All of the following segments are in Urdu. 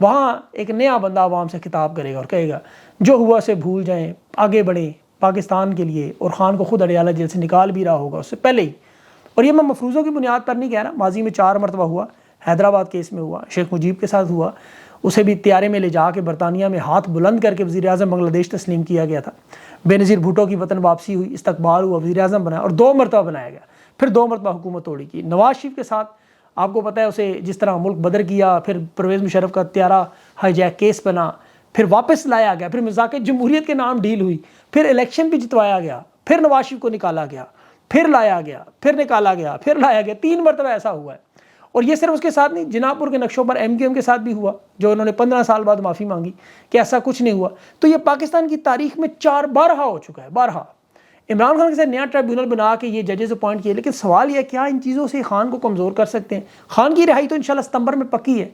وہاں ایک نیا بندہ عوام سے خطاب کرے گا اور کہے گا جو ہوا سے بھول جائیں، آگے بڑھیں پاکستان کے لیے، اور خان کو خود اڈیالہ جیل سے نکال بھی رہا ہوگا اس سے پہلے ہی۔ اور یہ میں مفروضوں کی بنیاد پر نہیں کہہ رہا، ماضی میں 4 مرتبہ ہوا، حیدرآباد کیس میں ہوا، شیخ مجیب کے ساتھ ہوا، اسے بھی طیارے میں لے جا کے برطانیہ میں ہاتھ بلند کر کے وزیر اعظم بنگلہ دیش تسلیم کیا گیا تھا۔ بے نظیر بھٹو کی وطن واپسی ہوئی، استقبال ہوا، وزیر اعظم بنایا اور 2 مرتبہ بنایا گیا، پھر 2 مرتبہ حکومت توڑی کی۔ نواز شریف کے ساتھ آپ کو پتہ ہے اسے جس طرح ملک بدر کیا، پھر پرویز مشرف کا طیارہ ہائی جیک کیس بنا، پھر واپس لایا گیا، پھر مذاق جمہوریت کے نام ڈیل ہوئی، پھر الیکشن بھی جتوایا گیا، پھر نواز شریف کو نکالا گیا، پھر لایا گیا، پھر نکالا گیا، پھر لایا گیا، 3 مرتبہ ایسا ہوا ہے۔ اور یہ صرف اس کے ساتھ نہیں، جناب پور کے نقشوں پر ایم کیو ایم کے ساتھ بھی ہوا، جو انہوں نے 15 سال بعد معافی مانگی کہ ایسا کچھ نہیں ہوا۔ تو یہ پاکستان کی تاریخ میں 4 بارہا ہو چکا ہے، بارہا۔ عمران خان کے ساتھ نیا ٹریبیونل بنا کے یہ ججز اپوائنٹ کیے، لیکن سوال یہ کیا ان چیزوں سے خان کو کمزور کر سکتے ہیں؟ خان کی رہائی تو انشاءاللہ ستمبر میں پکی ہے۔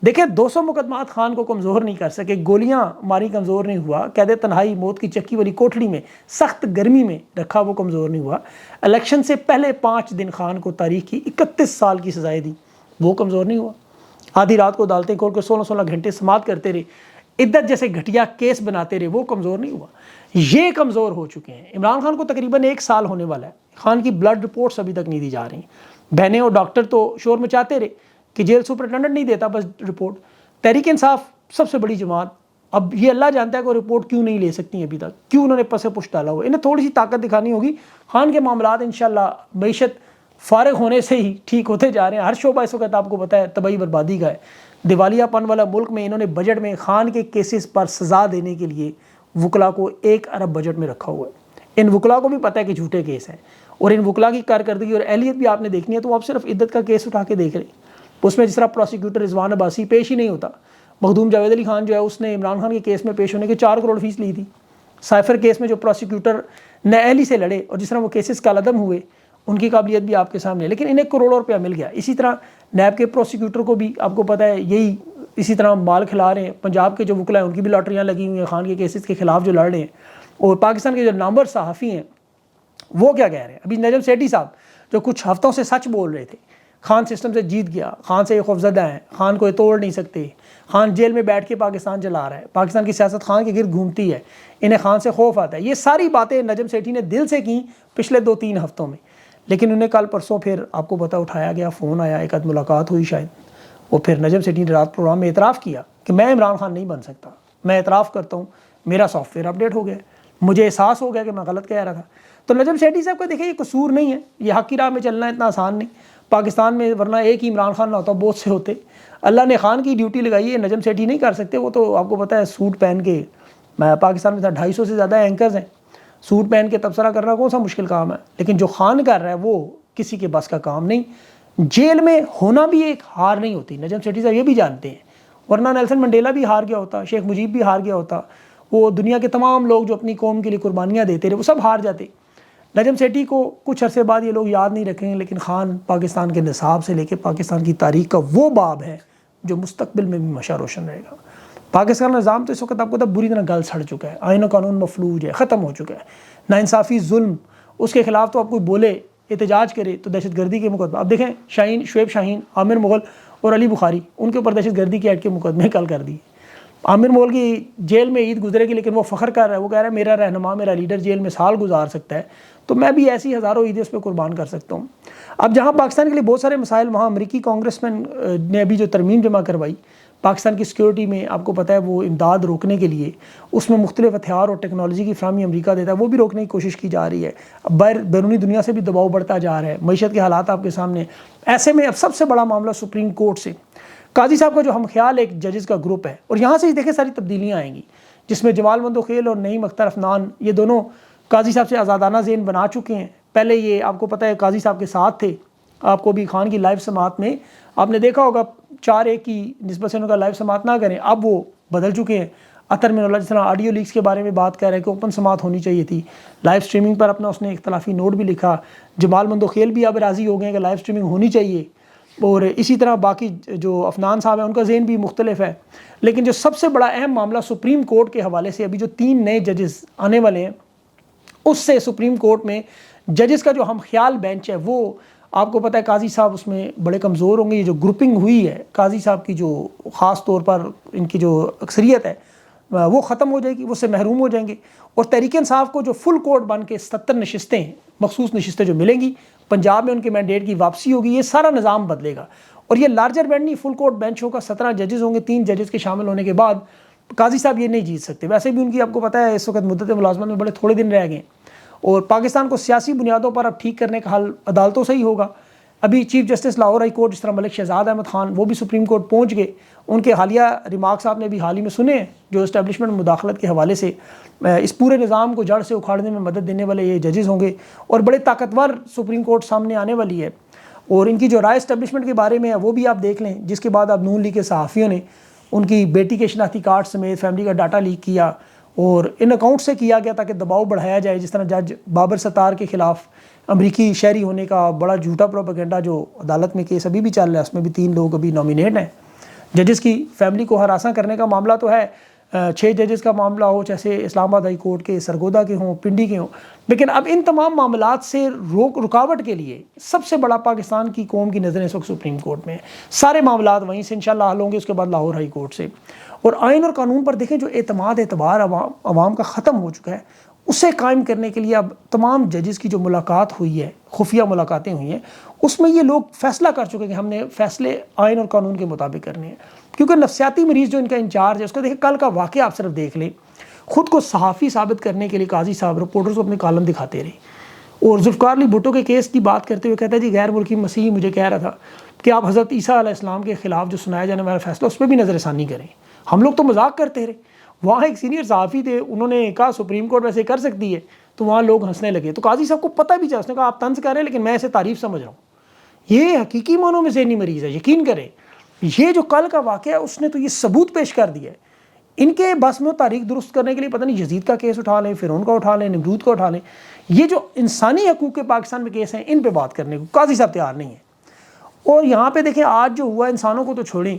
دیکھیں 200 مقدمات خان کو کمزور نہیں کر سکے، گولیاں ماری کمزور نہیں ہوا، قید تنہائی موت کی چکی والی کوٹڑی میں سخت گرمی میں رکھا وہ کمزور نہیں ہوا، الیکشن سے پہلے 5 دن خان کو تاریخ کی 31 سال کی سزائیں دی، وہ کمزور نہیں ہوا۔ آدھی رات کو عدالتیں کھول کے 16 گھنٹے سماعت کرتے رہے، عدت جیسے گھٹیا کیس بناتے رہے، وہ کمزور نہیں ہوا۔ یہ کمزور ہو چکے ہیں۔ عمران خان کو تقریباً 1 سال ہونے والا ہے، خان کی بلڈ رپورٹس ابھی تک نہیں دی جا رہی، بہنیں اور ڈاکٹر تو شور مچاتے رہے کہ جیل سپرنٹینڈنٹ نہیں دیتا بس رپورٹ۔ تحریک انصاف سب سے بڑی جماعت، اب یہ اللہ جانتا ہے کہ وہ رپورٹ کیوں نہیں لے سکتی ابھی تک، کیوں انہوں نے پس پش ڈالا ہوا، انہیں تھوڑی سی طاقت دکھانی ہوگی۔ خان کے معاملات انشاءاللہ معیشت فارغ ہونے سے ہی ٹھیک ہوتے جا رہے ہیں، ہر شعبہ اس وقت آپ کو پتہ ہے تباہی بربادی کا ہے۔ دیوالیہ پن والا ملک میں انہوں نے بجٹ میں خان کے کیسز پر سزا دینے کے لیے وکلا کو 1 ارب بجٹ میں رکھا ہوا ہے۔ ان وکلا کو بھی پتہ ہے کہ جھوٹے کیس ہیں، اور ان وکلا کی کارکردگی اور اہلیت بھی آپ نے دیکھنی ہے، تو آپ صرف عدت کا کیس اٹھا کے دیکھ رہے ہیں، اس میں جس طرح پروسیکیوٹر رضوان عباسی پیش ہی نہیں ہوتا۔ مخدوم جاوید علی خان جو ہے اس نے عمران خان کے کیس میں پیش ہونے کے 4 کروڑ فیس لی تھی۔ سائفر کیس میں جو پروسیکیوٹر نااہلی سے لڑے اور جس طرح وہ کیسز کالعدم ہوئے، ان کی قابلیت بھی آپ کے سامنے ہے، لیکن انہیں کروڑوں روپیہ مل گیا۔ اسی طرح نیب کے پروسیکیوٹر کو بھی آپ کو پتہ ہے یہی اسی طرح مال کھلا رہے ہیں۔ پنجاب کے جو وکلا ہیں ان کی بھی لاٹریاں لگی ہوئی ہیں خان کے کیسز کے خلاف جو لڑ رہے ہیں۔ اور پاکستان کے جو نامور صحافی ہیں وہ کیا کہہ رہے ہیں؟ ابھی نجم سیٹھی صاحب جو کچھ ہفتوں سے سچ بول رہے تھے، خان سسٹم سے جیت گیا، خان سے یہ خوفزدہ ہیں، خان کو یہ توڑ نہیں سکتے، خان جیل میں بیٹھ کے پاکستان چلا رہا ہے، پاکستان کی سیاست خان کے گرد گھومتی ہے، انہیں خان سے خوف آتا ہے، یہ ساری باتیں نجم سیٹھی نے دل سے کی پچھلے 2-3 ہفتوں میں۔ لیکن انہیں کل پرسوں پھر آپ کو پتہ اٹھایا گیا، فون آیا، ایک آدھ ملاقات ہوئی شاید، اور پھر نجم سیٹھی نے رات پروگرام میں اعتراف کیا کہ میں عمران خان نہیں بن سکتا، میں اعتراف کرتا ہوں میرا سافٹ ویئر اپڈیٹ ہو گیا، مجھے احساس ہو گیا کہ میں غلط کہہ رہا تھا۔ تو نجم سیٹھی صاحب کا دیکھیں یہ قصور نہیں ہے، یہ حق کی راہ میں چلنا اتنا آسان نہیں پاکستان میں، ورنہ ایک ہی عمران خان نہ ہوتا بہت سے ہوتے۔ اللہ نے خان کی ڈیوٹی لگائی ہے، نجم سیٹھی نہیں کر سکتے، وہ تو آپ کو پتہ ہے سوٹ پہن کے، میں پاکستان میں 250 سے زیادہ اینکرز ہیں، سوٹ پہن کے تبصرہ کرنا کون سا مشکل کام ہے، لیکن جو خان کر رہا ہے وہ کسی کے بس کا کام نہیں۔ جیل میں ہونا بھی ایک ہار نہیں ہوتی، نجم سیٹھی صاحب یہ بھی جانتے ہیں، ورنہ نیلسن منڈیلا بھی ہار گیا ہوتا، شیخ مجیب بھی ہار گیا ہوتا، وہ دنیا کے تمام لوگ جو اپنی قوم کے لیے قربانیاں دیتے رہے وہ سب ہار جاتے۔ نجم سیٹھی کو کچھ عرصے بعد یہ لوگ یاد نہیں رکھیں گے، لیکن خان پاکستان کے نصاب سے لے کے پاکستان کی تاریخ کا وہ باب ہے جو مستقبل میں بھی مشع روشن رہے گا۔ پاکستان نظام تو اس وقت آپ کو بری طرح گل سڑ چکا ہے، آئین و قانون مفلوج ہے، ختم ہو چکا ہے، ناانصافی، ظلم، اس کے خلاف تو آپ کوئی بولے، احتجاج کرے تو دہشت گردی کے مقدمے، اب دیکھیں شعیب شاہین، عامر مغل اور علی بخاری، ان کے اوپر دہشت گردی کے ایکٹ کے مقدمے کل کر دیے۔ عامر مغل کی جیل میں عید گزرے گی، لیکن وہ فخر کر رہا ہے، وہ کہہ رہا ہے میرا رہنما، میرا لیڈر جیل میں سال گزار سکتا ہے، تو میں بھی ایسی ہزاروں عیدیں اس پہ قربان کر سکتا ہوں۔ اب جہاں پاکستان کے لیے بہت سارے مسائل، وہاں امریکی کانگریس مین نے ابھی جو ترمیم جمع کروائی پاکستان کی سیکیورٹی میں، آپ کو پتہ ہے وہ امداد روکنے کے لیے اس میں مختلف ہتھیار اور ٹیکنالوجی کی فراہمی امریکہ دیتا ہے، وہ بھی روکنے کی کوشش کی جا رہی ہے۔ اب بیرونی دنیا سے بھی دباؤ بڑھتا جا رہا ہے، معیشت کے حالات آپ کے سامنے، ایسے میں اب سب سے بڑا معاملہ سپریم کورٹ سے قاضی صاحب کا جو ہم خیال ایک ججز کا گروپ ہے، اور یہاں سے ہی دیکھیں ساری تبدیلیاں آئیں گی، جس میں جمال مندوخیل اور نعیم اختر افنان یہ دونوں قاضی صاحب سے آزادانہ ذہن بنا چکے ہیں۔ پہلے یہ آپ کو پتہ ہے قاضی صاحب کے ساتھ تھے، آپ کو بھی خان کی لائیو سماعت میں آپ نے دیکھا ہوگا 4-1 کی نسبت سے ان کا لائیو سماعت نہ کریں، اب وہ بدل چکے ہیں۔ اطہر من اللہ جس طرح آڈیو لیکس کے بارے میں بات کر رہے ہیں کہ اوپن سماعت ہونی چاہیے تھی، لائیو سٹریمنگ پر اپنا اس نے اختلافی نوٹ بھی لکھا۔ جمال مندوخیل بھی اب راضی ہو گئے ہیں کہ لائیو سٹریمنگ ہونی چاہیے، اور اسی طرح باقی جو افنان صاحب ہیں ان کا ذہن بھی مختلف ہے۔ لیکن جو سب سے بڑا اہم معاملہ سپریم کورٹ کے حوالے سے ابھی جو 3 نئے ججز آنے والے ہیں، اس سے سپریم کورٹ میں ججز کا جو ہم خیال بینچ ہے وہ آپ کو پتہ ہے قاضی صاحب اس میں بڑے کمزور ہوں گے. یہ جو گروپنگ ہوئی ہے قاضی صاحب کی، جو خاص طور پر ان کی جو اکثریت ہے وہ ختم ہو جائے گی، وہ سے محروم ہو جائیں گے. اور تحریک انصاف کو جو فل کوٹ بن کے 77 نشستیں ہیں، مخصوص نشستیں جو ملیں گی، پنجاب میں ان کے مینڈیٹ کی واپسی ہوگی، یہ سارا نظام بدلے گا. اور یہ لارجر بینچ نہیں، فل کوٹ بینچ ہوگا، 17 ججز ہوں گے. 3 ججز کے شامل ہونے کے بعد قاضی صاحب یہ نہیں جیت سکتے. ویسے بھی ان کی آپ کو پتہ ہے اس وقت مدت ملازمت میں بڑے تھوڑے دن رہ گئے ہیں، اور پاکستان کو سیاسی بنیادوں پر اب ٹھیک کرنے کا حل عدالتوں سے ہی ہوگا. ابھی chief justice Lahore high court جس طرح ملک شہزاد احمد خان، وہ بھی سپریم کورٹ پہنچ گئے. ان کے حالیہ ریمارکس آپ نے بھی حال ہی میں سنے ہیں، جو اسٹیبلشمنٹ مداخلت کے حوالے سے اس پورے نظام کو جڑ سے اکھاڑنے میں مدد دینے والے یہ ججز ہوں گے. اور بڑے طاقتور سپریم کورٹ سامنے آنے والی ہے. اور ان کی جو رائے اسٹیبلشمنٹ کے بارے میں ہے وہ بھی آپ دیکھ لیں، جس کے بعد اب نون لیگ کے صحافیوں نے ان کی بیٹی کے شناختی کارڈ سمیت فیملی کا ڈاٹا لیک کیا، اور ان اکاؤنٹ سے کیا گیا تاکہ دباؤ بڑھایا جائے. جس طرح جج بابر ستار کے خلاف امریکی شہری ہونے کا بڑا جھوٹا پروپیگنڈا جو عدالت میں کیس ابھی بھی چل رہا ہے، اس میں بھی 3 لوگ ابھی نامینیٹ ہیں. ججز کی فیملی کو ہراساں کرنے کا معاملہ تو ہے، 6 ججز کا معاملہ ہو، جیسے اسلام آباد ہائی کورٹ کے، سرگودا کے ہوں، پنڈی کے ہوں. لیکن اب ان تمام معاملات سے رکاوٹ کے لیے سب سے بڑا پاکستان کی قوم کی نظریں اس وقت سپریم کورٹ میں ہیں. سارے معاملات وہیں سے انشاءاللہ حل ہوں گے، اس کے بعد لاہور ہائی کورٹ سے. اور آئین اور قانون پر دیکھیں جو اعتبار عوام کا ختم ہو چکا ہے، اسے قائم کرنے کے لیے اب تمام ججز کی جو ملاقات ہوئی ہے، خفیہ ملاقاتیں ہوئی ہیں، اس میں یہ لوگ فیصلہ کر چکے کہ ہم نے فیصلے آئین اور قانون کے مطابق کرنے ہیں. کیونکہ نفسیاتی مریض جو ان کا انچارج ہے، اس کو دیکھیں کل کا واقعہ آپ صرف دیکھ لیں. خود کو صحافی ثابت کرنے کے لیے قاضی صاحب رپورٹرز کو اپنے کالم دکھاتے رہے، اور ذوالفقار علی بھٹو کے کیس کی بات کرتے ہوئے کہتا ہے جی غیر ملکی مسیحی مجھے کہہ رہا تھا کہ آپ حضرت عیسیٰ علیہ السلام کے خلاف جو سنایا جانے والا فیصلہ اس پہ بھی نظر ثانی کریں. ہم لوگ تو مذاق کرتے رہے. وہاں ایک سینئر صحافی تھے، انہوں نے کہا سپریم کورٹ ویسے کر سکتی ہے، تو وہاں لوگ ہنسنے لگے. تو قاضی صاحب کو پتہ بھی چلا، اس نے کہا آپ طنز کر رہے ہیں لیکن میں اسے تعریف سمجھ رہا ہوں. یہ حقیقی معنوں میں ذہنی مریض ہے، یقین کریں. یہ جو کل کا واقعہ ہے اس نے تو یہ ثبوت پیش کر دیا ہے. ان کے بس میں تاریخ درست کرنے کے لیے پتہ نہیں یزید کا کیس اٹھا لیں، فرعون کا اٹھا لیں، نمرود کا اٹھا لیں. یہ جو انسانی حقوق کے پاکستان میں کیس ہیں ان پہ بات کرنے کو قاضی صاحب تیار نہیں ہے. اور یہاں پہ دیکھیں آج جو ہوا، انسانوں کو تو چھوڑیں،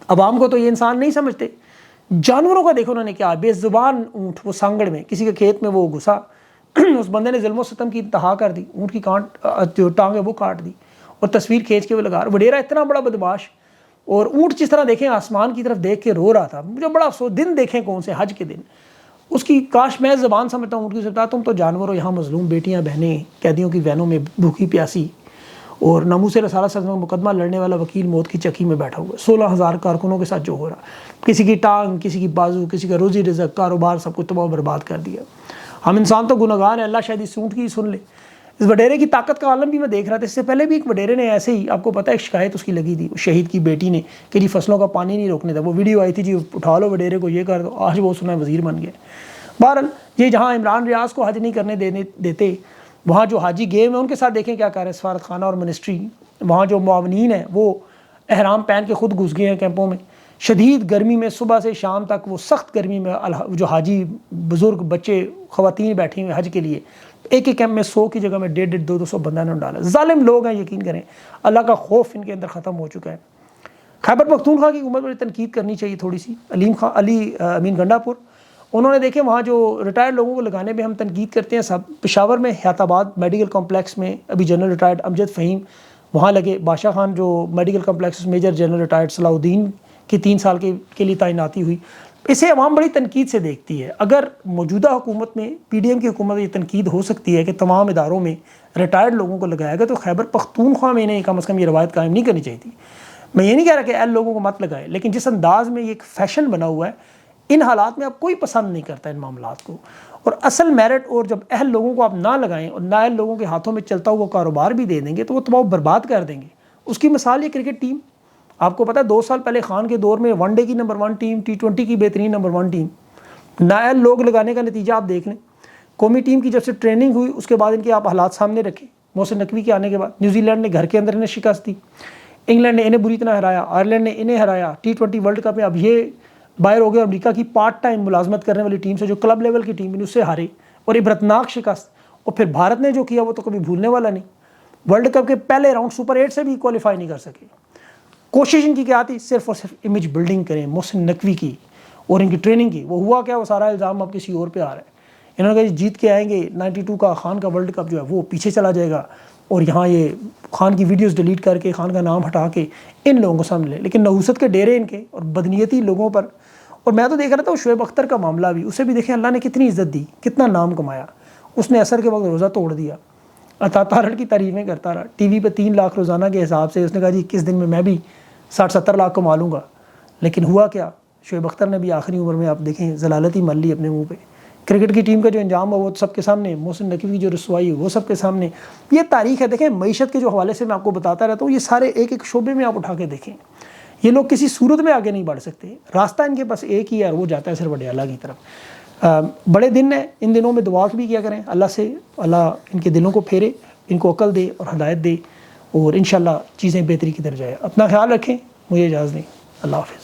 عوام کو تو یہ انسان نہیں سمجھتے. جانوروں کا دیکھو انہوں نے کیا، بے زبان اونٹ وہ سانگڑ میں کسی کے کھیت میں وہ گھسا، اس بندے نے ظلم و ستم کی انتہا کر دی، اونٹ کی جو ٹانگ ہے وہ کاٹ دی، اور تصویر کھینچ کے وہ لگا. وڈیرا اتنا بڑا بدماش، اور اونٹ جس طرح دیکھیں آسمان کی طرف دیکھ کے رو رہا تھا. مجھے بڑا افسوس، دن دیکھیں کون سے حج کے دن، اس کی کاش میں زبان سمجھتا ہوں اونٹ کی سمجھتا، تم تو جانور ہو، یہاں مظلوم بیٹیاں بہنیں قیدیوں کی وینوں میں بھوکی پیاسی، اور ناموس رسالہ صلی اللہ علیہ وسلم مقدمہ لڑنے والا وکیل موت کی چکی میں بیٹھا ہوا ہے. 16,000 کارکنوں کے ساتھ جو ہو رہا، کسی کی ٹانگ، کسی کی بازو، کسی کا روزی رزق، کاروبار، سب کچھ تباہ و برباد کر دیا. ہم انسان تو گناہگار ہیں، اللہ شاید اس اونٹ کی سن لے. اس وڈیرے کی طاقت کا عالم بھی میں دیکھ رہا تھا. اس سے پہلے بھی ایک وڈیرے نے ایسے ہی، آپ کو پتہ ہے ایک شکایت اس کی لگی تھی شہید کی بیٹی نے کہ جی فصلوں کا پانی نہیں روکنے تھا. وہ ویڈیو آئی تھی جی اٹھا لو وڈیرے کو، یہ کر دو. آج وہ سنا وزیر بن گئے. بہرحال یہ جہاں عمران ریاض کو حج نہیں کرنے دیتے، وہاں جو حاجی گیم ہیں ان کے ساتھ دیکھیں کیا کر رہے ہیں سفارت خانہ اور منسٹری. وہاں جو معاونین ہیں وہ احرام پہن کے خود گھس گئے ہیں کیمپوں میں. شدید گرمی میں صبح سے شام تک، وہ سخت گرمی میں جو حاجی بزرگ بچے خواتین بیٹھی ہوئے حج کے لیے، ایک ایک کیمپ میں 100 کی جگہ میں 150 200 بندہ نے ڈالا. ظالم لوگ ہیں، یقین کریں اللہ کا خوف ان کے اندر ختم ہو چکا ہے. خیبر پختونخوا کی حکومت پر تنقید کرنی چاہیے تھوڑی سی. علی امین گنڈا پور، انہوں نے دیکھیں وہاں جو ریٹائرڈ لوگوں کو لگانے میں ہم تنقید کرتے ہیں سب. پشاور میں حیات آباد میڈیکل کمپلیکس میں ابھی جنرل ریٹائرڈ امجد فہیم وہاں لگے. بادشاہ خان جو medical complex major general retired Salahuddin کی 3 سال کے لیے تعیناتی ہوئی. اسے عوام بڑی تنقید سے دیکھتی ہے. اگر موجودہ حکومت میں پی ڈی ایم کی حکومت میں یہ تنقید ہو سکتی ہے کہ تمام اداروں میں ریٹائرڈ لوگوں کو لگایا گیا، تو خیبر پختونخوا میں انہیں کم از کم یہ روایت قائم نہیں کرنی چاہیے تھی. میں یہ نہیں کہہ رہا کہ اہل لوگوں کو مت لگائے، لیکن جس انداز میں یہ ایک فیشن بنا ہوا ہے، ان حالات میں اب کوئی پسند نہیں کرتا ان معاملات کو. اور اصل میرٹ، اور جب اہل لوگوں کو آپ نہ لگائیں اور نہ اہل لوگوں کے ہاتھوں میں چلتا ہوا کاروبار بھی دے دیں گے تو وہ تباہ برباد کر دیں گے. اس کی مثال یہ کرکٹ ٹیم، آپ کو پتہ ہے 2 سال پہلے خان کے دور میں ون ڈے کی نمبر 1 ٹیم، T20 کی بہترین نمبر 1 ٹیم، نائل لوگ لگانے کا نتیجہ آپ دیکھ لیں. قومی ٹیم کی جب سے ٹریننگ ہوئی اس کے بعد ان کے آپ حالات سامنے رکھے. محسن نقوی کے آنے کے بعد نیوزی لینڈ نے گھر کے اندر انہیں شکست دی، انگلینڈ نے انہیں بری طرح ہرایا، آئرلینڈ نے انہیں ہرایا. T20 ورلڈ کپ میں اب یہ باہر ہو گئے امریکہ کی پارٹ ٹائم ملازمت کرنے والی ٹیم سے، جو کلب لیول کی ٹیم اس سے ہارے، اور عبرتناک شکست. اور پھر بھارت نے جو کیا وہ تو کبھی بھولنے والا نہیں. ورلڈ کپ کے پہلے راؤنڈ سپر 8 سے بھی کوالیفائی نہیں کر سکے. کوشش ان کی کیا تھی؟ صرف اور صرف امیج بلڈنگ کریں محسن نقوی کی اور ان کی ٹریننگ کی. وہ ہوا کیا؟ وہ سارا الزام اب کسی اور پہ آ رہا ہے. انہوں نے کہا جیت کے آئیں گے 92 کا خان کا ورلڈ کپ جو ہے وہ پیچھے چلا جائے گا، اور یہاں یہ خان کی ویڈیوز ڈیلیٹ کر کے خان کا نام ہٹا کے ان لوگوں کو سامنے لے، لیکن نحوست کے ڈیرے ان کے اور بدنیتی لوگوں پر. اور میں تو دیکھ رہا تھا وہ شعیب اختر کا معاملہ بھی، اسے بھی دیکھیں اللہ نے کتنی عزت دی، کتنا نام کمایا. اس نے عصر کے وقت روزہ توڑ دیا، عطا تارڑ کی تعریفیں کرتا رہا، ٹی وی پہ 3 لاکھ روزانہ کے حساب سے. اس نے کہا جی کس دن میں بھی 60-70 لاکھ کما لوں گا. لیکن ہوا کیا؟ شعیب اختر نے بھی آخری عمر میں آپ دیکھیں ضلالت ہی مل لی اپنے منہ پہ. کرکٹ کی ٹیم کا جو انجام ہوا وہ سب کے سامنے، محسن نقوی کی جو رسوائی وہ سب کے سامنے. یہ تاریخ ہے. دیکھیں معیشت کے جو حوالے سے میں آپ کو بتاتا رہتا ہوں، یہ سارے ایک ایک شعبے میں آپ اٹھا کے دیکھیں، یہ لوگ کسی صورت میں آگے نہیں بڑھ سکتے. راستہ ان کے پاس ایک ہی ہے اور وہ جاتا ہے صرف وڈیالہ کی طرف. بڑے دن ہیں، ان دنوں میں دعا بھی کیا کریں اللہ سے، اللہ ان کے دلوں کو پھیرے، ان کو عقل دے اور ہدایت دے، اور انشاءاللہ چیزیں بہتری کی طرف جائے. اپنا خیال رکھیں، مجھے اجازت دیں. اللہ حافظ.